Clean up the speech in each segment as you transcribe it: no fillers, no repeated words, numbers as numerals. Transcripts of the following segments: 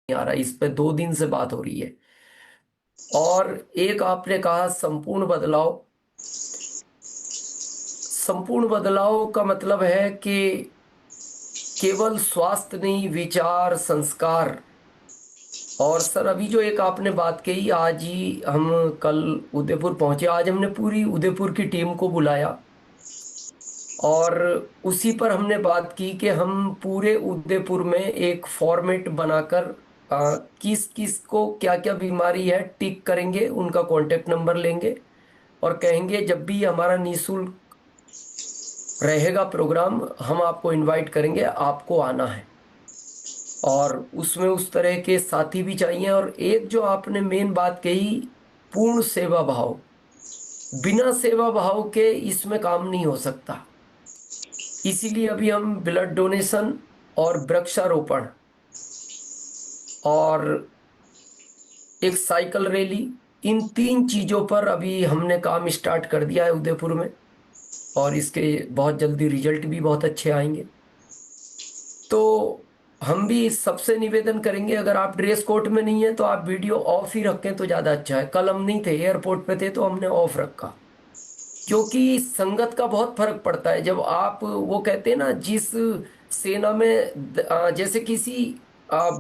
आ रहा है। इस पे 2 दिन से बात हो रही है। और एक आपने कहा संपूर्ण बदलाव। संपूर्ण बदलाव का मतलब है कि केवल स्वास्थ्य नहीं, विचार, संस्कार। और सर अभी जो एक आपने बात कही, आज ही हम कल उदयपुर पहुंचे। आज हमने पूरी उदयपुर की टीम को बुलाया और उसी पर हमने बात की कि हम पूरे उदयपुर में एक फॉर्मेट बनाकर किस किस को क्या क्या बीमारी है टिक करेंगे, उनका कांटेक्ट नंबर लेंगे और कहेंगे जब भी हमारा निःशुल्क रहेगा प्रोग्राम, हम आपको इनवाइट करेंगे, आपको आना है। और उसमें उस तरह के साथी भी चाहिए। और एक जो आपने मेन बात कही, पूर्ण सेवा भाव। बिना सेवा भाव के इसमें काम नहीं हो सकता। इसीलिए अभी हम ब्लड डोनेशन और वृक्षारोपण और एक साइकिल रैली, इन 3 चीजों पर अभी हमने काम स्टार्ट कर दिया है उदयपुर में। और इसके बहुत जल्दी रिजल्ट भी बहुत अच्छे आएंगे। तो हम भी सबसे निवेदन करेंगे, अगर आप ड्रेस कोड में नहीं है तो आप वीडियो ऑफ ही रखें तो ज्यादा अच्छा है। कल हम नहीं थे, एयरपोर्ट पे थे, तो हमने ऑफ रखा। क्योंकि संगत का बहुत फर्क पड़ता है। जब आप वो कहते हैं ना, जिस सेना में जैसे किसी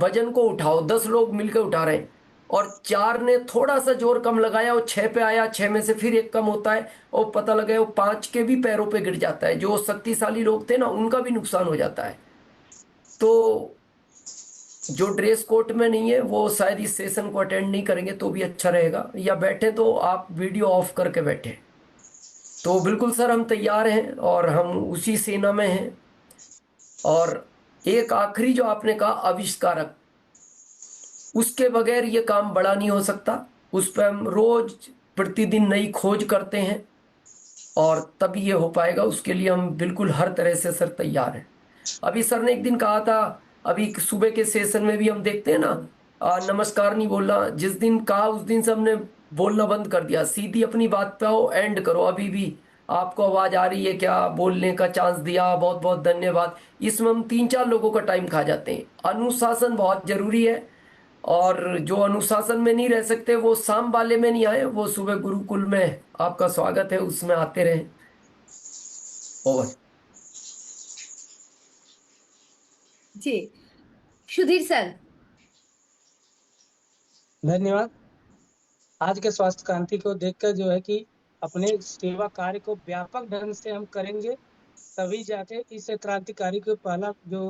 वजन को उठाओ, 10 लोग मिलकर उठा रहे हैं और 4 ने थोड़ा सा जोर कम लगाया, वो 6 पे आया, 6 में से फिर एक कम होता है और पता लगे वो 5 के भी पैरों पे गिर जाता है। जो शक्तिशाली लोग थे ना, उनका भी नुकसान हो जाता है। तो जो ड्रेस कोड में नहीं है वो शायद इस सेशन को अटेंड नहीं करेंगे तो भी अच्छा रहेगा, या बैठे तो आप वीडियो ऑफ करके बैठे। तो बिल्कुल सर, हम तैयार हैं और हम उसी सेना में हैं। और एक आखिरी जो आपने कहा, आविष्कारक, उसके बगैर ये काम बड़ा नहीं हो सकता। उस पर हम रोज प्रतिदिन नई खोज करते हैं और तभी ये हो पाएगा। उसके लिए हम बिल्कुल हर तरह से सर तैयार हैं। अभी सर ने एक दिन कहा था, अभी सुबह के सेशन में भी हम देखते हैं ना, नमस्कार नहीं बोलना। जिस दिन कहा उस दिन से हमने बोलना बंद कर दिया। सीधी अपनी बात पे आओ, एंड करो। अभी भी आपको आवाज आ रही है क्या, बोलने का चांस दिया, बहुत बहुत धन्यवाद। इसमें हम 3-4 लोगों का टाइम खा जाते हैं। अनुशासन बहुत जरूरी है। और जो अनुशासन में नहीं रह सकते वो शाम वाले में नहीं आए, वो सुबह गुरुकुल में आपका स्वागत है, उसमें आते रहे। ओवर। जी, सुधीर सर। धन्यवाद। आज के स्वास्थ्य क्रांति को देखकर जो है कि अपने सेवा कार्य को व्यापक ढंग से हम करेंगे, तभी जाके इस क्रांतिकारी को पहला जो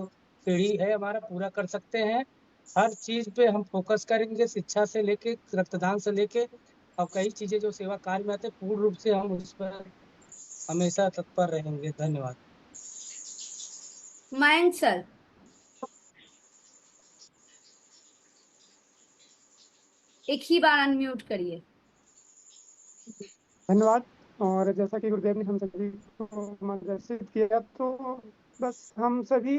सीढ़ी है हमारा पूरा कर सकते हैं। हर चीज पे हम फोकस करेंगे, शिक्षा से लेके रक्तदान से लेके और कई चीजें जो सेवा कार्य में आते हैं, पूर्ण रूप से हम उस पर हमेशा तत्पर रहेंगे। धन्यवाद। मयंक सर। एक ही बार अनम्यूट करिए। धन्यवाद। और जैसा कि गुरुदेव ने हम सभी को मार्गदर्शित किया, तो बस हम सभी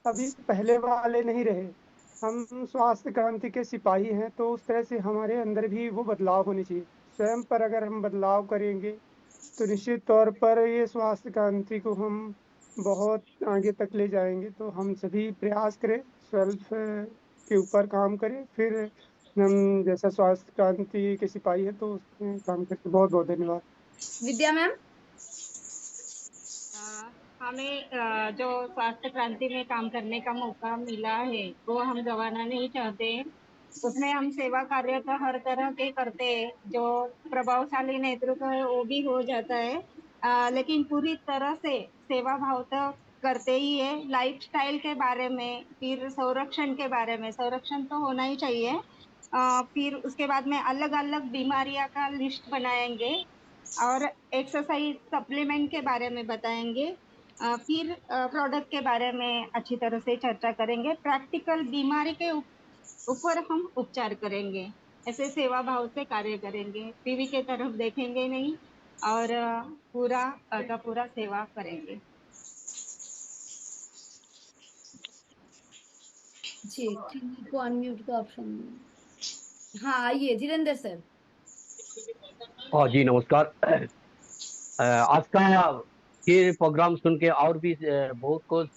अभी पहले वाले नहीं रहे। हम स्वास्थ्य क्रांति के सिपाही हैं, तो उस तरह से हमारे अंदर भी वो बदलाव होने चाहिए। स्वयं पर अगर हम बदलाव करेंगे तो निश्चित तौर पर ये स्वास्थ्य क्रांति को हम बहुत आगे तक ले जाएंगे। तो हम सभी प्रयास करें, सेल्फ के ऊपर काम करें, फिर हम जैसा स्वास्थ्य क्रांति के सिपाही हैं तो उसमें काम करके बहुत बहुत धन्यवाद। विद्या मैम। हमें जो स्वास्थ्य क्रांति में काम करने का मौका मिला है वो हम गंवाना नहीं चाहते। उसमें हम सेवा कार्य तो हर तरह के करते हैं, जो प्रभावशाली नेतृत्व है वो भी हो जाता है। लेकिन पूरी तरह से सेवा भाव तो करते ही है। लाइफस्टाइल के बारे में, फिर संरक्षण के बारे में, संरक्षण तो होना ही चाहिए। फिर उसके बाद में अलग अलग बीमारियां का लिस्ट बनाएंगे और एक्सरसाइज सप्लीमेंट के बारे में बताएंगे। फिर प्रोडक्ट के बारे में अच्छी तरह से चर्चा करेंगे। प्रैक्टिकल बीमारी के ऊपर हम उपचार करेंगे। ऐसे सेवा भाव से कार्य करेंगे, टीवी के तरफ देखेंगे नहीं और पूरा का पूरा सेवा करेंगे। जी, टीवी को अनम्यूट का ऑप्शन नहीं। हाँ, आइए धीरेन्द्र सर। हाँ जी, नमस्कार। आज का ये प्रोग्राम सुन के और भी बहुत कुछ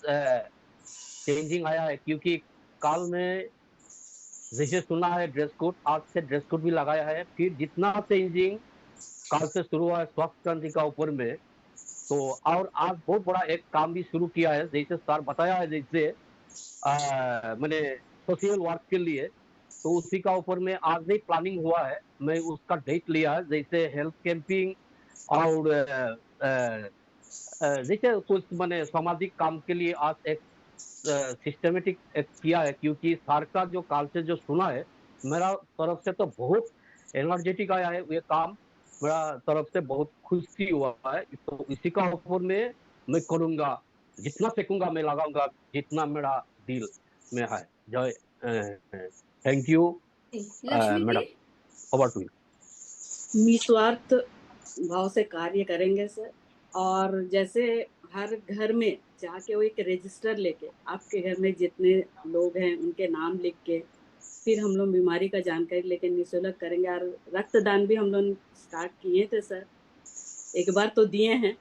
चेंजिंग आया है, क्योंकि काल में जैसे सुना है ड्रेस कोड, आज से ड्रेस कोड भी लगाया है। फिर जितना चेंजिंग काल से शुरू हुआ है स्वास्थ्य क्रांति का ऊपर में, तो और आज बहुत बड़ा एक काम भी शुरू किया है, जैसे सर बताया है, जैसे मैंने सोशल वर्क के लिए, तो उसी का ऊपर में आज नहीं प्लानिंग हुआ है, मैं उसका डेट लिया है। जैसे हेल्थ कैंपिंग और जैसे कुछ मैंने सामाजिक काम के लिए आज एक सिस्टमेटिक किया है, क्योंकि सर का जो काल से जो सुना है, मेरा तरफ से तो बहुत एनर्जेटिक आया है ये काम, मेरा तरफ से बहुत खुशी हुआ है। तो इसी का ऊपर में मैं करूंगा, जितना फेंकूंगा मैं लगाऊंगा, जितना मेरा दिल में है। जय, थैंक यू लक्ष्मी मैडम, जी। Over to you. निस्वार्थ भाव से कार्य करेंगे सर। और जैसे हर घर में जाके वो एक रजिस्टर लेके आपके घर में जितने लोग हैं उनके नाम लिख के फिर हम लोग बीमारी का जानकारी लेके निःशुल्क करेंगे। और रक्तदान भी हम लोग स्टार्ट किए थे सर, एक बार तो दिए हैं,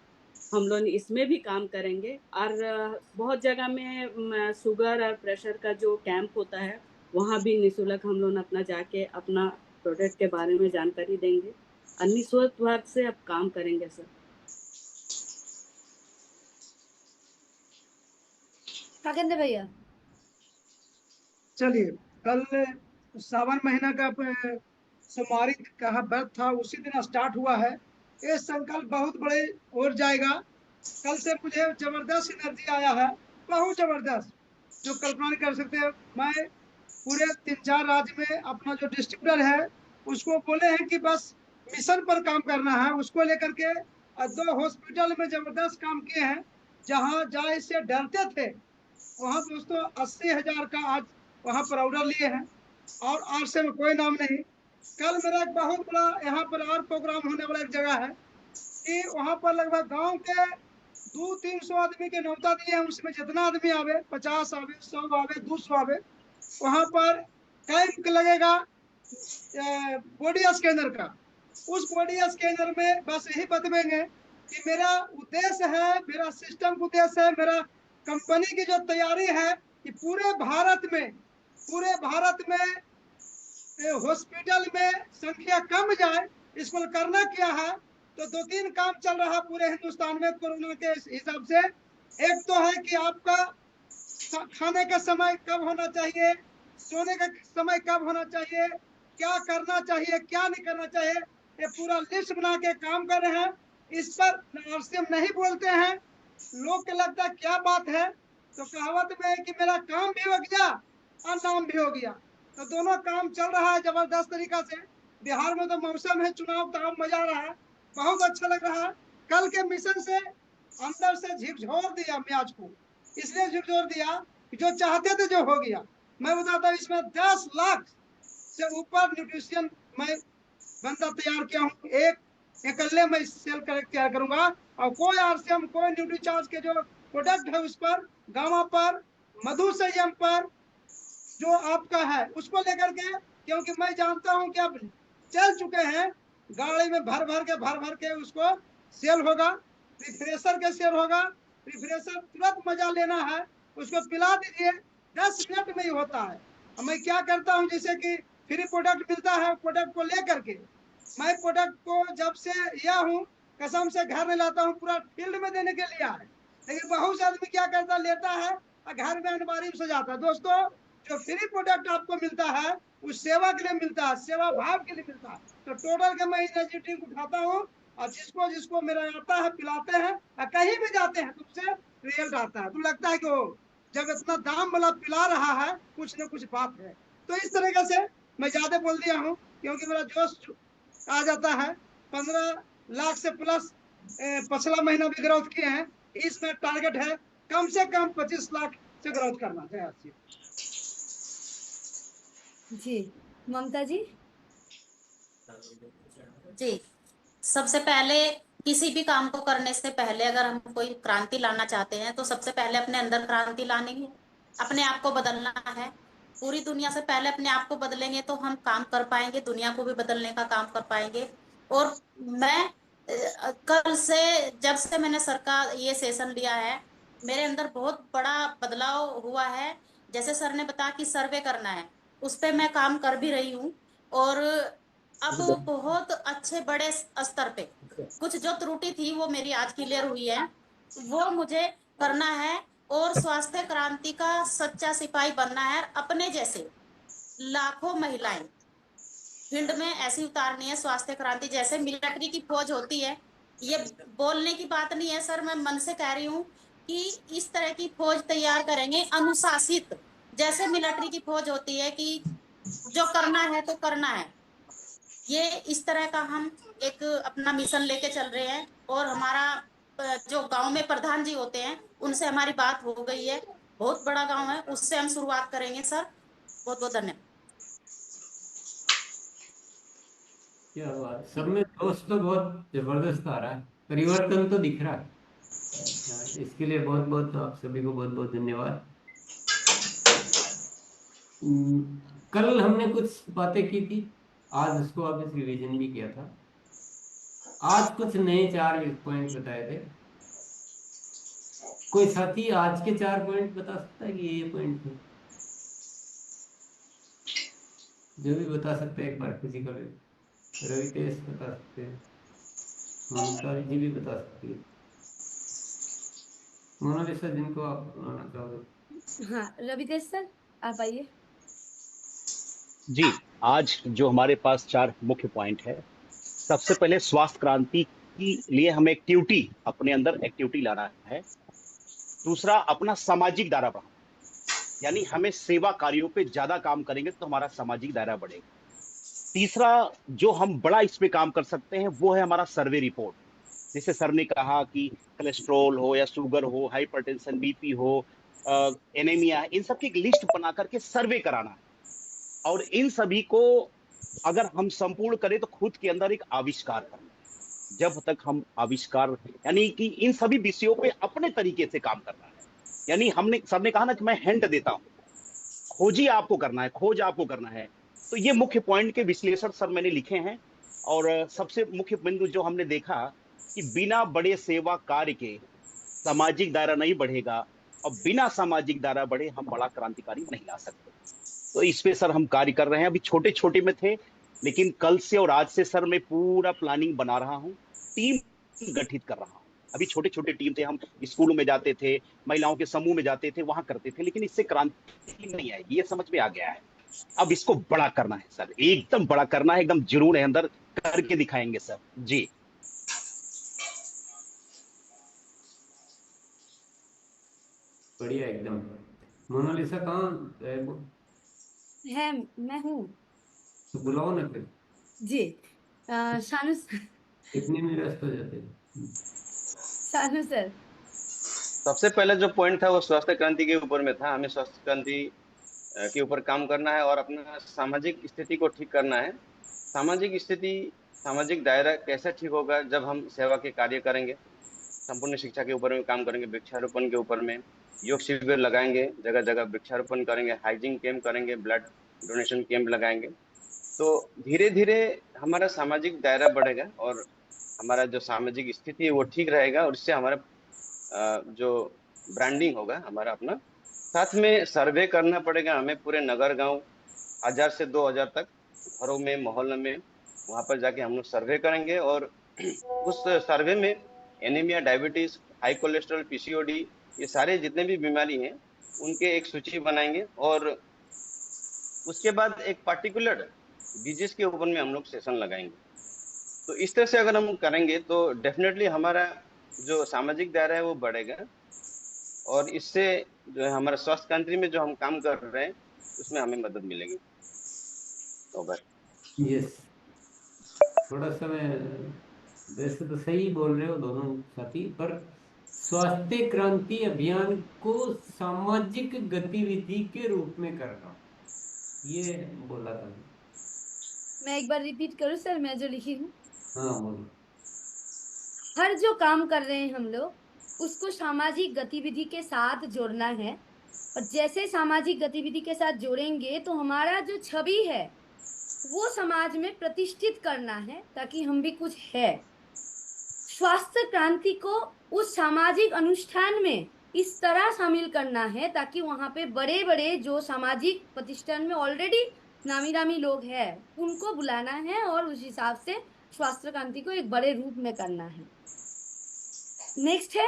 हम लोग इसमें भी काम करेंगे। और बहुत जगह में शुगर और प्रेशर का जो कैंप होता है वहाँ भी निःशुल्क हम लोग अपना जाके अपना प्रोडक्ट के बारे में जानकारी देंगे और निस्वार्थ से अब काम करेंगे सर। काकेंद्र भैया। चलिए, कल सावन महीना का सोमवारी का व्रत था, उसी दिन स्टार्ट हुआ है। ये संकल्प बहुत बड़े और जाएगा। कल से मुझे जबरदस्त एनर्जी आया है, बहुत जबरदस्त, जो कल्पना नहीं कर सकते। मैं पूरे 3-4 राज्य में अपना जो डिस्ट्रीब्यूटर है उसको बोले हैं कि बस मिशन पर काम करना है, उसको लेकर के 2 हॉस्पिटल में जबरदस्त काम किए हैं। जहाँ जाए से डरते थे, वहाँ दोस्तों 80,000 का आज वहाँ पर ऑर्डर लिए हैं, और आज से में कोई नाम नहीं। कल मेरा एक बहुत बड़ा यहाँ पर और प्रोग्राम होने वाला एक जगह है कि वहाँ पर लगभग गांव के 200-300 आदमी के न्योता दिए हैं। उसमें जितना आदमी आवे, 50 आवे, 100 आवे, 200 आवे, वहाँ पर कैंप लगेगा बॉडी स्कैनर का। उस बॉडी स्कैनर में बस यही बतवेंगे कि मेरा उद्देश्य है, मेरा सिस्टम उद्देश्य है, मेरा कंपनी की जो तैयारी है कि पूरे भारत में हॉस्पिटल में संख्या कम जाए, इसको करना क्या है। तो 2-3 काम चल रहा पूरे हिंदुस्तान में कोरोना के हिसाब से। एक तो है कि आपका खाने का समय कब होना चाहिए, सोने का समय कब होना चाहिए, क्या करना चाहिए, क्या नहीं करना चाहिए, ये पूरा लिस्ट बना के काम कर रहे हैं। इस पर आरसीएम नहीं बोलते हैं, लोग के लगता है क्या बात है। तो कहावत में है कि मेरा काम भी हो गया और नाम भी हो गया। तो दोनों काम चल रहा है जबरदस्त तरीका से। बिहार में तो मौसम है चुनाव का, मजा आ रहा है, बहुत अच्छा लग रहा है। कल के मिशन से अंदर से झिकझोर दिया म्याज को, इसलिए झिकझोर दिया कि जो चाहते थे जो हो गया। मैं बताता हूँ, इसमें 10 लाख से ऊपर न्यूट्रिशन मैं बंदा तैयार किया हूँ। एक अकेले मैं सेल तैयार करूंगा, और कोई आरसीएम, कोई न्यूट्री चार्ज के जो प्रोडक्ट है उस पर, गामा पर, मधु संयम पर जो आपका है उसको लेकर के, क्योंकि मैं जानता हूं कि आप चल चुके हैं, गाड़ी में भर भर के उसको सेल होगा, रिफ्रेशर के सेल होगा। रिफ्रेशर तुरंत मजा लेना है, उसको पिला दीजिए, 10 मिनट में ही होता है। मैं क्या करता हूं, जैसे कि फ्री प्रोडक्ट मिलता है, प्रोडक्ट को लेकर के मैं प्रोडक्ट को जब से लिया हूँ कसम से घर में लाता हूँ, पूरा फील्ड में देने के लिए है। लेकिन बहुत से आदमी क्या करता, लेता है और घर में अनबारी में सजाता है। दोस्तों, जो फ्री प्रोडक्ट आपको मिलता है वो सेवा के लिए मिलता है, सेवा भाव के लिए मिलता है। तो टोटल के मैं एनर्जी ड्रिंक उठाता हूँ, और जिसको जिसको मेरा आता है पिलाते हैं, और कहीं भी जाते हैं तो उससे रिजल्ट आता है। तो लगता है कि वो जब इतना दाम वाला पिला रहा है, कुछ न कुछ बात है। तो इस तरीके से मैं ज्यादा बोल दिया हूँ, क्योंकि मेरा जोश आ जाता है। 15 लाख से प्लस पिछला महीना भी ग्रोथ किए हैं। इसमें टारगेट है कम से कम 25 लाख से ग्रोथ करना। जय श्री जी ममता जी। जी, सबसे पहले किसी भी काम को करने से पहले अगर हम कोई क्रांति लाना चाहते हैं तो सबसे पहले अपने अंदर क्रांति लानी है, अपने आप को बदलना है। पूरी दुनिया से पहले अपने आप को बदलेंगे तो हम काम कर पाएंगे, दुनिया को भी बदलने का काम कर पाएंगे। और मैं कल से, जब से मैंने सर का ये सेशन लिया है, मेरे अंदर बहुत बड़ा बदलाव हुआ है। जैसे सर ने बताया कि सर्वे करना है, उस पे मैं काम कर भी रही हूँ। और अब बहुत अच्छे बड़े स्तर पे कुछ जो त्रुटि थी वो मेरी आज क्लियर हुई है, वो मुझे करना है। और स्वास्थ्य क्रांति का सच्चा सिपाही बनना है। अपने जैसे लाखों महिलाएं फील्ड में ऐसी उतारनी है। स्वास्थ्य क्रांति जैसे मिलिट्री की फौज होती है, ये बोलने की बात नहीं है सर, मैं मन से कह रही हूँ कि इस तरह की फौज तैयार करेंगे अनुशासित, जैसे मिलिट्री की फौज होती है कि जो करना है तो करना है। ये इस तरह का हम एक अपना मिशन लेके चल रहे हैं। और हमारा जो गांव में प्रधान जी होते हैं उनसे हमारी बात हो गई है। बहुत बड़ा गांव है, उससे हम शुरुआत करेंगे सर। बहुत बहुत धन्यवाद। क्या बात, सब में जोश तो बहुत जबरदस्त आ रहा है, परिवर्तन तो दिख रहा है। इसके लिए बहुत बहुत आप सभी को बहुत बहुत धन्यवाद। कल हमने कुछ बातें की थी, आज उसको वापस रिवीजन भी किया था। आज कुछ नए 4 पॉइंट बताए थे। कोई साथी आज के 4 पॉइंट बता सकता है कि ये पॉइंट थे? जो भी बता सकते हैं एक बार फिजिकल। रवि तेज बता सकते हैं, ममता जी भी बता सकती है, मोनालिसा जिनको आप बुलाना चाहोगे। हाँ रवितेश सर आप आइए। जी, आज जो हमारे पास 4 मुख्य पॉइंट है, सबसे पहले स्वास्थ्य क्रांति के लिए हमें एक्टिविटी, अपने अंदर एक्टिविटी लाना है। दूसरा, अपना सामाजिक दायरा बढ़ाना, यानी हमें सेवा कार्यों पे ज्यादा काम करेंगे तो हमारा सामाजिक दायरा बढ़ेगा। तीसरा, जो हम बड़ा इस पे काम कर सकते हैं वो है हमारा सर्वे रिपोर्ट। जैसे सर ने कहा कि कोलेस्ट्रॉल हो या शुगर हो, हाइपरटेंशन, बीपी हो, एनीमिया, इन सब की एक लिस्ट बना करके सर्वे कराना है। और इन सभी को अगर हम संपूर्ण करें तो खुद के अंदर एक आविष्कार करना है। जब तक हम आविष्कार, यानी कि इन सभी विषयों पे अपने तरीके से काम करना है। यानी हमने, सर ने कहा ना कि मैं हिंट देता हूं, खोज आपको करना है, खोज आपको करना है। तो ये मुख्य पॉइंट के विश्लेषण सर मैंने लिखे हैं। और सबसे मुख्य बिंदु जो हमने देखा कि बिना बड़े सेवा कार्य के सामाजिक दायरा नहीं बढ़ेगा, और बिना सामाजिक दायरा बढ़े हम बड़ा क्रांतिकारी नहीं ला सकते। तो इस पे सर हम कार्य कर रहे हैं। अभी छोटे छोटे में थे, लेकिन कल से और आज से सर मैं पूरा प्लानिंग बना रहा हूँ, टीम गठित कर रहा हूँ। अभी छोटे छोटे टीम थे, हम स्कूलों में जाते थे, महिलाओं के समूह में जाते थे, वहां करते थे, लेकिन इससे क्रांति नहीं आएगी, ये समझ में आ गया है। अब इसको बड़ा करना है सर, एकदम बड़ा करना है, एकदम जुनून है अंदर, करके दिखाएंगे सर जी। बढ़िया एकदम। मोनालिसा कहाँ है वो? है मैं हूँ। तो बुलाओ ना फिर, जी शानू इतने में व्यस्त हो जाते हैं। शानू सर। सबसे पहले जो पॉइंट था वो स्वास्थ्य क्रांति के ऊपर में था। हमें स्वास्थ्य क्रांति के ऊपर काम करना है और अपना सामाजिक स्थिति को ठीक करना है। सामाजिक स्थिति, सामाजिक दायरा कैसे ठीक होगा? जब हम सेवा के कार्य करेंगे, संपूर्ण शिक्षा के ऊपर में काम करेंगे, वृक्षारोपण के ऊपर में योग शिविर लगाएंगे, जगह जगह वृक्षारोपण करेंगे, हाइजीन कैंप करेंगे, ब्लड डोनेशन कैंप लगाएंगे, तो धीरे धीरे हमारा सामाजिक दायरा बढ़ेगा और हमारा जो सामाजिक स्थिति है वो ठीक रहेगा। और इससे हमारा जो ब्रांडिंग होगा हमारा अपना, साथ में सर्वे करना पड़ेगा हमें पूरे नगर गांव 1000 से 2000 तक घरों में, मोहल्ले में, वहां पर जाके हम लोग सर्वे करेंगे। और उस सर्वे में anaemia, diabetes, high cholesterol, PCOD, ये सारे जितने भी बीमारी हैं उनके एक सूची बनाएंगे। और उसके बाद एक पर्टिकुलर डिजीज के ऊपर में हम लोग सेशन लगाएंगे। तो इस तरह से अगर हम करेंगे तो डेफिनेटली हमारा जो सामाजिक दायरा है वो बढ़ेगा। और इससे जो है हमारा स्वास्थ्य क्रांति में जो हम काम कर रहे हैं उसमें हमें मदद मिलेगी। ओवर। यस, थोड़ा सा मैं, वैसे तो सही बोल रहे हो दोनों साथी, पर स्वास्थ्य क्रांति अभियान को सामाजिक गतिविधि के रूप में करना, ये बोला था। मैं एक बार रिपीट करूँ सर, मैं जो लिखी हूँ। हाँ बोलो। हर जो काम कर रहे हैं हम लोग उसको सामाजिक गतिविधि के साथ जोड़ना है। और जैसे सामाजिक गतिविधि के साथ जोड़ेंगे तो हमारा जो छवि है वो समाज में प्रतिष्ठित करना है, ताकि हम भी कुछ है। स्वास्थ्य क्रांति को उस सामाजिक अनुष्ठान में इस तरह शामिल करना है ताकि वहां पे बड़े बड़े जो सामाजिक प्रतिष्ठान में ऑलरेडी नामी नामी लोग हैं उनको बुलाना है और उस हिसाब से स्वास्थ्य क्रांति को एक बड़े रूप में करना है। नेक्स्ट है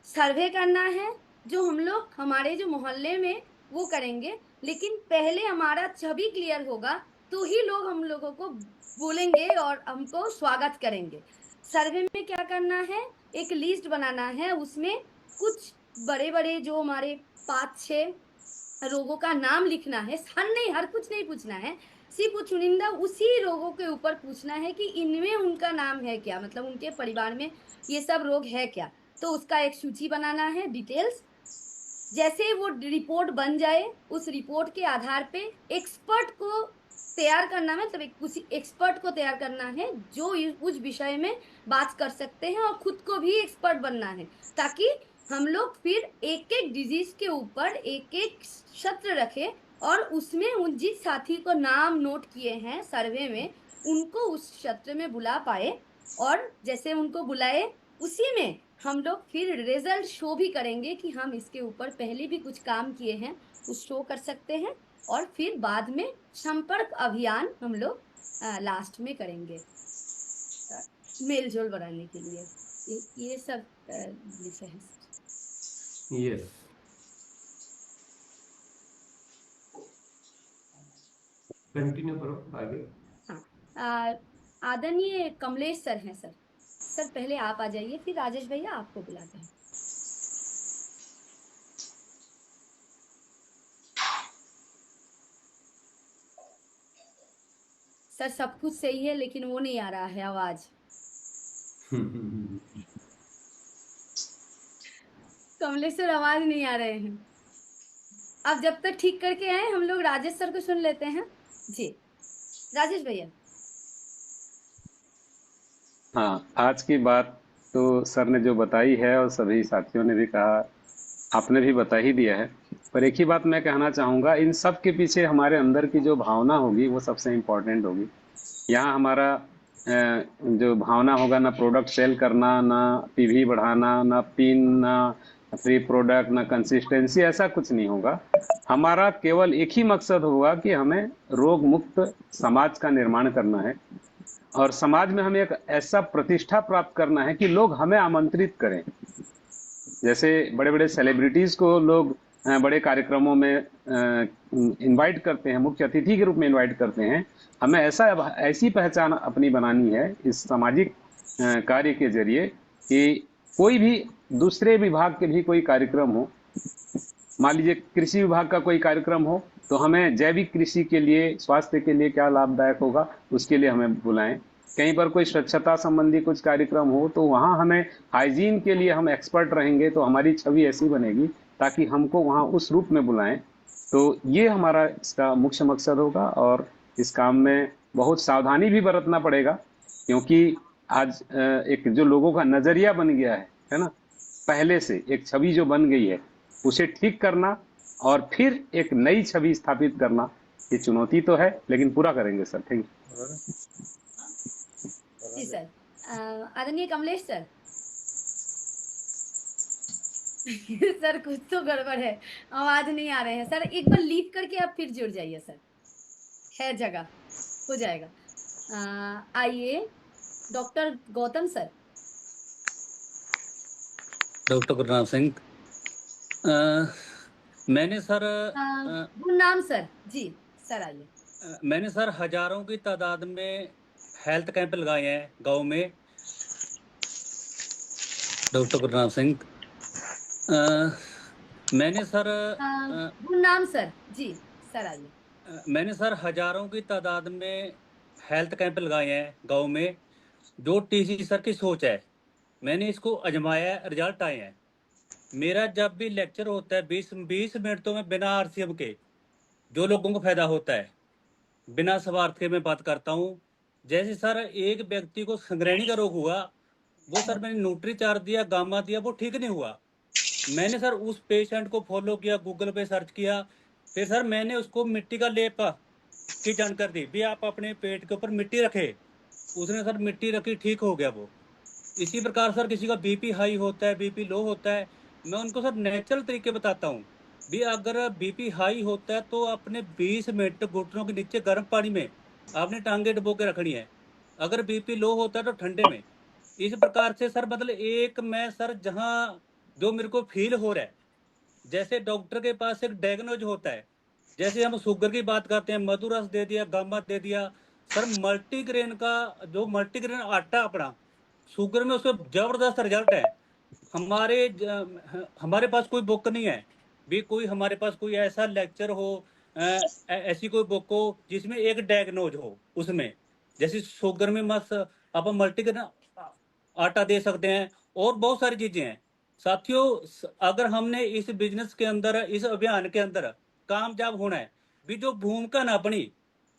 सर्वे करना है, जो हम लोग हमारे जो मोहल्ले में वो करेंगे, लेकिन पहले हमारा छवि क्लियर होगा तो ही लोग हम लोगों को बोलेंगे और हमको स्वागत करेंगे। सर्वे में क्या करना है, एक लिस्ट बनाना है, उसमें कुछ बड़े बड़े जो हमारे 5-6 रोगों का नाम लिखना है। हर कुछ नहीं पूछना है, सिर्फ वो चुनिंदा उसी रोगों के ऊपर पूछना है कि इनमें उनका नाम है क्या, मतलब उनके परिवार में ये सब रोग है क्या। तो उसका एक सूची बनाना है, डिटेल्स। जैसे वो रिपोर्ट बन जाए, उस रिपोर्ट के आधार पे एक्सपर्ट को तैयार करना है, मतलब उसी एक्सपर्ट को तैयार करना है जो उस विषय में बात कर सकते हैं और खुद को भी एक्सपर्ट बनना है, ताकि हम लोग फिर एक एक डिजीज के ऊपर एक एक सत्र रखे और उसमें उन जिस साथी को नाम नोट किए हैं सर्वे में उनको उस सत्र में बुला पाए, और जैसे उनको बुलाए उसी में हम लोग फिर रिजल्ट शो भी करेंगे कि हम इसके ऊपर पहले भी कुछ काम किए हैं, उस शो कर सकते हैं। और फिर बाद में संपर्क अभियान हम लोग लास्ट में करेंगे मेल जोल बढ़ाने के लिए। ये सब विषय है। यस, कंटिन्यू करो आगे। हाँ, आदरणीय कमलेश सर हैं सर। सर पहले आप आ जाइए, फिर राजेश भैया आपको बुलाते हैं। सर सब कुछ सही है लेकिन वो नहीं आ रहा है आवाज। कमलेश सर आवाज नहीं आ रहे हैं। अब जब तक ठीक करके आए हम लोग राजेश सर को सुन लेते हैं। जी राजेश भैया। हाँ, आज की बात तो सर ने जो बताई है और सभी साथियों ने भी कहा, आपने भी बता ही दिया है, पर एक ही बात मैं कहना चाहूँगा, इन सब के पीछे हमारे अंदर की जो भावना होगी वो सबसे इम्पोर्टेंट होगी। यहाँ हमारा जो भावना होगा, ना प्रोडक्ट सेल करना, ना पीवी बढ़ाना, ना पिन, ना फ्री प्रोडक्ट, ना कंसिस्टेंसी, ऐसा कुछ नहीं होगा। हमारा केवल एक ही मकसद होगा कि हमें रोग मुक्त समाज का निर्माण करना है और समाज में हमें एक ऐसा प्रतिष्ठा प्राप्त करना है कि लोग हमें आमंत्रित करें। जैसे बड़े बड़े सेलिब्रिटीज को लोग बड़े कार्यक्रमों में इनवाइट करते हैं, मुख्य अतिथि के रूप में इनवाइट करते हैं, हमें ऐसी पहचान अपनी बनानी है इस सामाजिक कार्य के जरिए कि कोई भी दूसरे विभाग के भी कोई कार्यक्रम हो, मान लीजिए कृषि विभाग का कोई कार्यक्रम हो, तो हमें जैविक कृषि के लिए, स्वास्थ्य के लिए क्या लाभदायक होगा उसके लिए हमें बुलाएं। कहीं पर कोई स्वच्छता संबंधी कुछ कार्यक्रम हो तो वहाँ हमें हाइजीन के लिए हम एक्सपर्ट रहेंगे, तो हमारी छवि ऐसी बनेगी ताकि हमको वहाँ उस रूप में बुलाएं। तो ये हमारा इसका मुख्य मकसद होगा और इस काम में बहुत सावधानी भी बरतना पड़ेगा, क्योंकि आज एक जो लोगों का नजरिया बन गया है ना, पहले से एक छवि जो बन गई है उसे ठीक करना और फिर एक नई छवि स्थापित करना, ये चुनौती तो है लेकिन पूरा करेंगे सर। Thank you. जी सर। आदरणीय कमलेश सर। सर कुछ तो गड़बड़ है, आवाज नहीं आ रहे हैं सर। एक बार लीव करके आप फिर जुड़ जाइए सर, है जगह, हो जाएगा। आइए doctor Gautam sir. Doctor Gurnam Singh. मैंने सर गुरनाम सर जी, सर आइए। मैंने सर हजारों की तादाद में हेल्थ कैंप लगाए हैं गांव में। डॉक्टर गुरनाम सिंह। मैंने सर गुरनाम सर जी, सर आइए। मैंने सर हजारों की तादाद में हेल्थ कैंप लगाए हैं गांव में। जो टीसी सर की सोच है, मैंने इसको आजमाया है, रिजल्ट आए हैं। मेरा जब भी लेक्चर होता है 20 मिनट तो मैं बिना आरसीएम के जो लोगों को फायदा होता है बिना स्वार्थ के मैं बात करता हूँ। जैसे सर एक व्यक्ति को संग्रहणी का रोग हुआ, वो सर मैंने न्यूट्रीचार्ज दिया, गामा दिया, वो ठीक नहीं हुआ। मैंने सर उस पेशेंट को फॉलो किया, गूगल पे सर्च किया, फिर सर मैंने उसको मिट्टी का लेप की जानकारी दी भी आप अपने पेट के ऊपर मिट्टी रखे। उसने सर मिट्टी रखी, ठीक हो गया वो। इसी प्रकार सर किसी का बीपी हाई होता है, बीपी लो होता है, मैं उनको सर नेचुरल तरीके बताता हूँ। भी अगर बीपी हाई होता है तो आपने 20 मिनट घुटनों के नीचे गर्म पानी में आपने टांगे डुबो के रखनी है। अगर बीपी लो होता है तो ठंडे में। इस प्रकार से सर मतलब एक मैं सर जहाँ जो मेरे को फील हो रहा है, जैसे डॉक्टर के पास एक डायग्नोज होता है, जैसे हम शुगर की बात करते हैं, मधुरस दे दिया, गामा दे दिया। सर मल्टीग्रेन का जो मल्टीग्रेन आटा अपना शुगर में उसका जबरदस्त रिजल्ट है। हमारे पास कोई बुक नहीं है भी कोई हमारे पास कोई ऐसा लेक्चर हो, ऐसी कोई बुक हो जिसमें एक डायग्नोज हो उसमें। जैसे शुगर में मस्त अपन मल्टीग्रेन आटा दे सकते हैं और बहुत सारी चीजें हैं। साथियों, अगर हमने इस बिजनेस के अंदर, इस अभियान के अंदर कामयाब होना है, भी जो भूमिका ना अपनी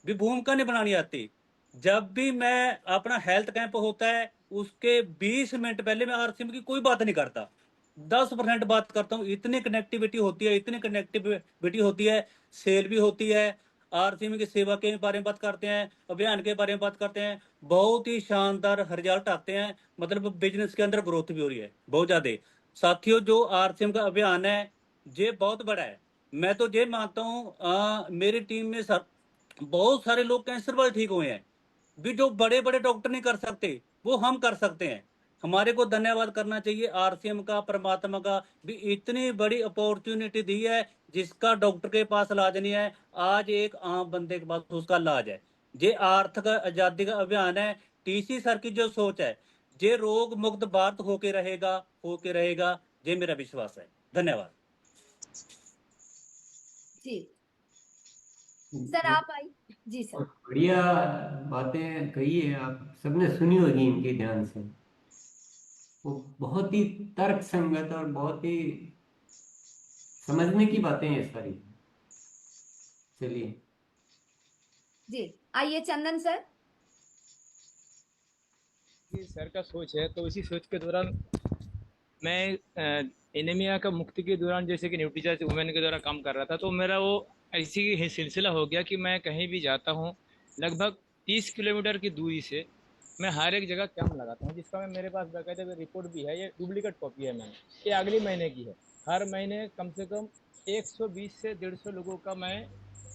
भी भूमिका नहीं बनानी आती। जब भी मैं अपना हेल्थ कैंप होता है उसके 20 मिनट पहले मैं आरसीएम की कोई बात नहीं करता, 10% बात करता हूँ। इतनी कनेक्टिविटी होती है, इतनी कनेक्टिविटी होती है, सेल भी होती है, आरसीएम की सेवा के बारे में बात करते हैं, अभियान के बारे में बात करते हैं। बहुत ही शानदार रिजल्ट आते हैं, मतलब बिजनेस के अंदर ग्रोथ भी हो रही है बहुत ज्यादा। साथियों, जो आरसीएम का अभियान है ये बहुत बड़ा है। मैं तो ये मानता हूँ मेरी टीम में सर बहुत सारे लोग कैंसर वाले ठीक हुए हैं। भी जो बड़े बड़े डॉक्टर नहीं कर सकते वो हम कर सकते हैं। हमारे को धन्यवाद करना चाहिए आरसीएम का, परमात्मा का भी इतनी बड़ी अपॉर्चुनिटी दी है जिसका डॉक्टर के पास इलाज नहीं है, आज एक आम बंदे के पास उसका इलाज है। ये आर्थिक आजादी का अभियान है। टीसी सर की जो सोच है, ये रोग मुक्त भारत होके रहेगा, ये मेरा विश्वास है। धन्यवाद जी सर, आप आई। जी सर। बढ़िया बातें कही है, आप सबने सुनी होगी इनके ध्यान से। वो बहुत ही तर्क संगत और बहुत ही समझने की बातें हैं सारी। चलिए जी आइए चंदन सर। सर का सोच है, तो इसी सोच के दौरान मैं एनीमिया का मुक्ति के दौरान जैसे कि न्यूट्रीचार्ज वुमेन के द्वारा काम कर रहा था, तो मेरा वो ऐसी ही सिलसिला हो गया कि मैं कहीं भी जाता हूँ लगभग 30 किलोमीटर की दूरी से मैं हर एक जगह कैंप लगाता हूँ, जिसका मैं मेरे पास बाकायदा रिपोर्ट भी है। ये डुप्लीकेट कॉपी है, मैंने ये अगले महीने की है। हर महीने कम से कम 120 से 150 लोगों का मैं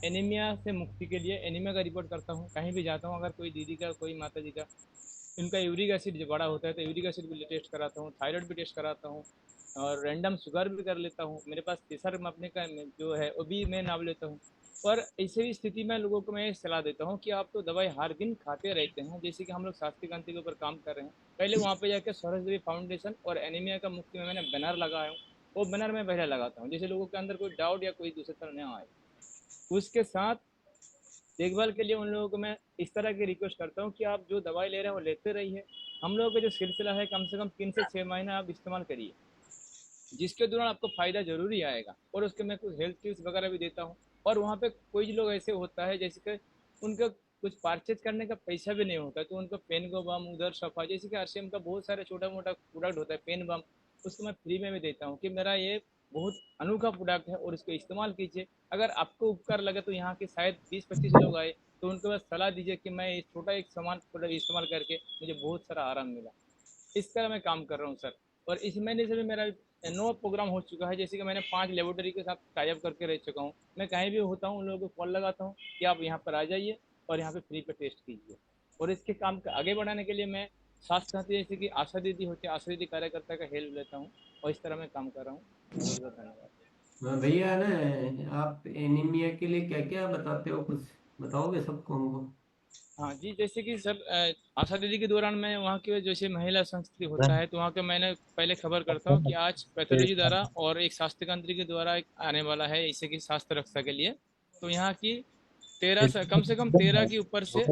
एनीमिया से मुक्ति के लिए एनीमिया का रिपोर्ट करता हूँ। कहीं भी जाता हूँ, अगर कोई दीदी का, कोई माता जी का इनका यूरिक एसिड जो बड़ा होता है तो यूरिक एसिड भी टेस्ट कराता हूँ, थायराइड भी टेस्ट कराता हूँ और रैंडम शुगर भी कर लेता हूँ। मेरे पास प्रेशर मापने का जो है वो भी मैं नाप लेता हूँ। और ऐसे ही स्थिति में लोगों को मैं सलाह देता हूँ कि आप तो दवाई हर दिन खाते रहते हैं, जैसे कि हम लोग स्वास्थ्य क्रांति के ऊपर काम कर रहे हैं। पहले वहाँ पे जाकर सौरभ देवी फाउंडेशन और एनीमिया का मुक्ति में मैंने बैनर लगाया हूँ, वो बैनर मैं पहले लगाता हूँ, जैसे लोगों के अंदर कोई डाउट या कोई दूसरी तरह नहीं आए। उसके साथ देखभाल के लिए उन लोगों को मैं इस तरह की रिक्वेस्ट करता हूँ कि आप जो दवाई ले रहे हैं वो लेते रहिए। हम लोगों का जो सिलसिला है कम से कम 3 से 6 महीना आप इस्तेमाल करिए, जिसके दौरान आपको फ़ायदा ज़रूरी आएगा। और उसके मैं कुछ हेल्थ टिप्स वगैरह भी देता हूँ। और वहाँ पे कोई लोग ऐसे होता है जैसे कि उनका कुछ परचेज करने का पैसा भी नहीं होता, तो उनको पेन को बम, उधर सफ़ा, जैसे कि आरसीएम का बहुत सारे छोटा मोटा प्रोडक्ट होता है, पेन बम, उसको मैं फ्री में भी देता हूँ कि मेरा ये बहुत अनोखा प्रोडक्ट है और इसको इस्तेमाल कीजिए। अगर आपको उपकार लगे तो यहाँ के शायद 20-25 लोग आए तो उनको बस सलाह दीजिए कि मैं इस छोटा एक सामान प्रोडक्ट इस्तेमाल करके मुझे बहुत सारा आराम मिला। इस तरह मैं काम कर रहा हूँ सर। और इस महीने से भी मेरा 9 प्रोग्राम हो चुका है, जैसे कि मैंने 5 लेबोरेटरी के साथ टाइप करके रह चुका हूँ। मैं कहीं भी होता हूँ उन लोगों को कॉल लगाता हूँ कि आप यहाँ पर आ जाइए और यहाँ पे फ्री पे टेस्ट कीजिए। और इसके काम को आगे बढ़ाने के लिए मैं स्वास्थ्य साथी जैसे कि आशा दीदी होती है, आशा दीदी कार्यकर्ता का हेल्प लेता हूँ और इस तरह मैं काम कर रहा हूँ। बहुत बहुत धन्यवाद। हाँ भैया, ना आप एनीमिया के लिए क्या क्या बताते हो, कुछ बताओगे सबको हमको? हाँ जी, जैसे कि सर आशा दीदी के दौरान मैं वहाँ के जैसे महिला संस्कृति होता है तो वहाँ के मैंने पहले खबर करता हूँ कि आज पैथोलॉजी द्वारा और एक स्वास्थ्य केंद्र के द्वारा एक आने वाला है, जैसे कि स्वास्थ्य रक्षा के लिए। तो यहाँ की 13 से कम 13 के ऊपर से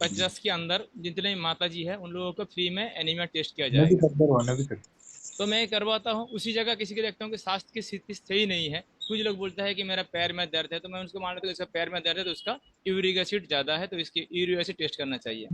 50 के अंदर जितने माता जी है उन लोगों को फ्री में एनीमिया टेस्ट किया जाएगा। तो मैं करवाता हूँ। उसी जगह किसी को देखता हूँ कि स्वास्थ्य की स्थिति सही नहीं है, कुछ लोग बोलता है कि मेरा पैर में दर्द है, तो मैं उनको मान लेता हूँ इसका पैर में दर्द है तो उसका यूरिक एसिड ज़्यादा है तो इसकी यूरिक एसिड टेस्ट करना चाहिए।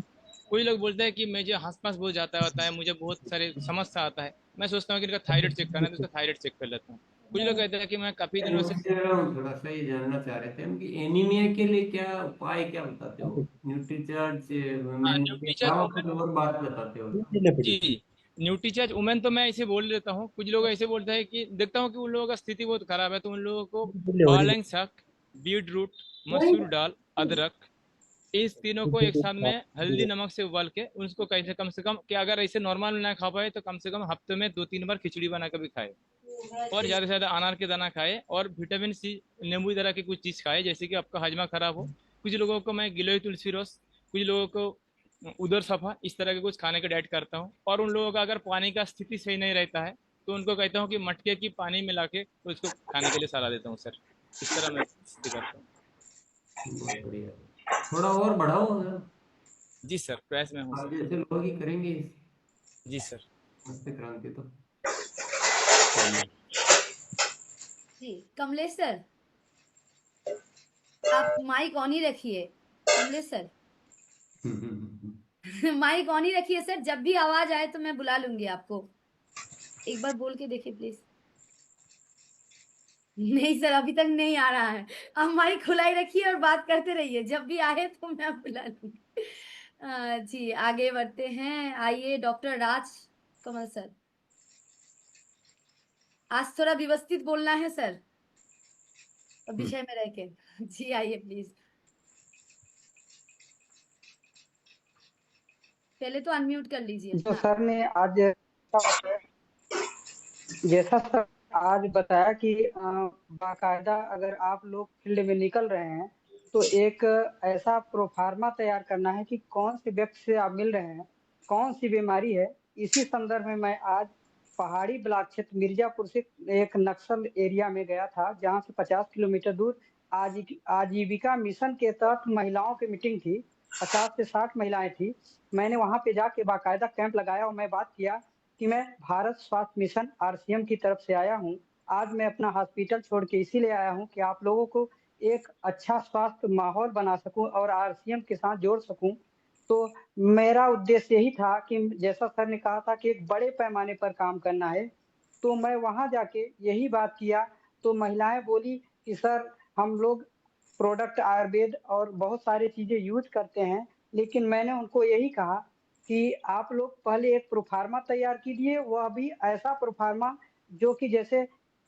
कोई लोग बोलते हैं कि मुझे आसपास बहुत जाता होता है, मुझे बहुत सारे समस्या आता है, मैं सोचता हूँ कि इनका थायराइड चेक करना है तो उसका थायराइड चेक कर लेता हूँ। कुछ लोग कहते हैं कि मैं काफ़ी दिनों से थोड़ा सा ये जानना चाह रहे थे हम कि एनीमिया के लिए क्या उपाय, क्या बताते हो? न्यूट्रीचार्ज हाँ वुमेन के न्यूट्रीचर अलावा कुछ और बात बताते हो? जी न्यूट्रीचार्ज वुमेन तो मैं ऐसे बोल देता हूँ, कुछ लोग ऐसे बोलते हैं कि देखता हूँ कि उन लोगों का स्थिति बहुत खराब है, तो उन लोगों को पालक शाक, बीट रूट, मसूर दाल, अदरक, इस तीनों को एक साथ में हल्दी नमक से उबाल के उसको कैसे कम से कम, कि अगर ऐसे नॉर्मल ना खा पाए तो कम से कम हफ्ते में 2-3 बार खिचड़ी बना के भी खाए, और ज़्यादा से ज़्यादा अनार के दाना खाए, और विटामिन सी, नींबू तरह की कुछ चीज़ खाए, जैसे कि आपका हजमा खराब हो। कुछ लोगों को मैं गिलोय तुलसी रस, कुछ लोगों को उधर सफा, इस तरह के कुछ खाने का डाइट करता हूँ। और उन लोगों का अगर पानी का स्थिति सही नहीं रहता है तो उनको कहता हूँ कि मटके की पानी मिला के तो उसको खाने के लिए सलाह देता हूँ सर। इस तरह मैं स्थिति करता हूँ। बहुत बढ़िया। थोड़ा और बढ़ाओ अगर जी सर, प्रयास में हूँ आगे सर। ऐसे लोग ही करेंगे जी सर। स्वास्थ्य क्रांति तो। जी कमलेश सर, आप माइक ऑन ही रखिए। कमलेश सर माइक ऑन ही रखिए सर, जब भी आवाज आए तो मैं बुला लूंगी आपको। एक बार बोल के देखिए प्लीज। नहीं सर, अभी तक नहीं आ रहा है। आप माइक खुला ही रखिए और बात करते रहिए, जब भी आए तो मैं बुला लूंगी। जी आगे बढ़ते हैं। आइए डॉक्टर राज कमल सर, आज थोड़ा व्यवस्थित बोलना है सर, विषय में रह के। जी आइए प्लीज। पहले तो अनम्यूट कर लीजिए जो हाँ। सर ने आज जैसा सर आज बताया कि बाकायदा अगर आप लोग फील्ड में निकल रहे हैं तो एक ऐसा प्रोफार्मा तैयार करना है कि कौन से व्यक्ति से आप मिल रहे हैं, कौन सी बीमारी है। इसी संदर्भ में मैं आज पहाड़ी ब्लॉक क्षेत्र मिर्जापुर से एक नक्सल एरिया में गया था, जहां से 50 किलोमीटर दूर आजीविका मिशन के तहत महिलाओं की मीटिंग थी। 50 से 60 महिलाएं थी। मैंने वहां पे जाके बाकायदा कैंप लगाया और मैं बात किया कि मैं भारत स्वास्थ्य मिशन आरसीएम की तरफ से आया हूं। आज मैं अपना हॉस्पिटल छोड़ के इसीलिए आया हूं कि आप लोगों को एक अच्छा स्वास्थ्य माहौल बना सकूं और आरसीएम के साथ जोड़ सकूं। तो मेरा उद्देश्य यही था कि जैसा सर ने कहा था कि एक बड़े पैमाने पर काम करना है, तो मैं वहां जाके यही बात किया। तो महिलाएं बोली कि सर हम लोग प्रोडक्ट आयुर्वेद और बहुत सारी चीजें यूज करते हैं, लेकिन मैंने उनको यही कहा कि आप लोग पहले एक प्रोफार्मा तैयार कीजिए, वह भी ऐसा प्रोफार्मा जो कि जैसे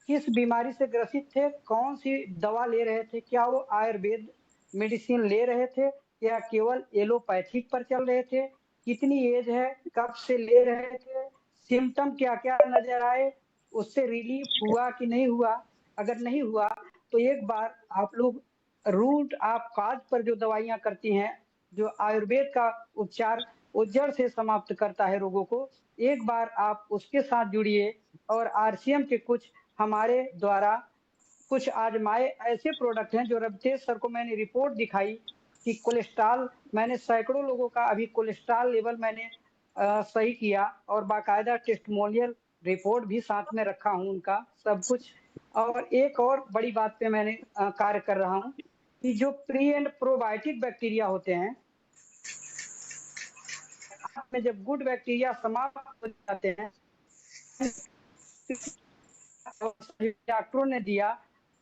किस बीमारी से ग्रसित थे, कौन सी दवा ले रहे थे, क्या वो आयुर्वेद मेडिसिन ले रहे थे या केवल एलोपैथिक पर चल रहे थे, कितनी एज है, कब से ले रहे थे, सिम्टम क्या क्या नजर आए, उससे रिलीफ हुआ कि नहीं हुआ। अगर नहीं हुआ तो एक बार आप लोग रूट ऑफ काज पर जो दवाइयां करती हैं, जो आयुर्वेद का उपचार वो जड़ से समाप्त करता है रोगों को, एक बार आप उसके साथ जुड़िए। और आरसीएम के कुछ हमारे द्वारा कुछ आजमाए ऐसे प्रोडक्ट हैं जो रवितेज सर को मैंने रिपोर्ट दिखाई कि कोलेस्ट्रॉल, मैंने सैकड़ों लोगों का अभी कोलेस्ट्रॉल लेवल मैंने सही किया और बाकायदा टेस्टिमोनियल रिपोर्ट भी साथ में रखा हूं उनका सब कुछ। और एक और बड़ी बात पे मैंने कार्य कर रहा हूं कि जो प्री एंड प्रोबायोटिक बैक्टीरिया होते हैं, में जब गुड बैक्टीरिया समाप्त हो जाते हैं, डॉक्टरों ने दिया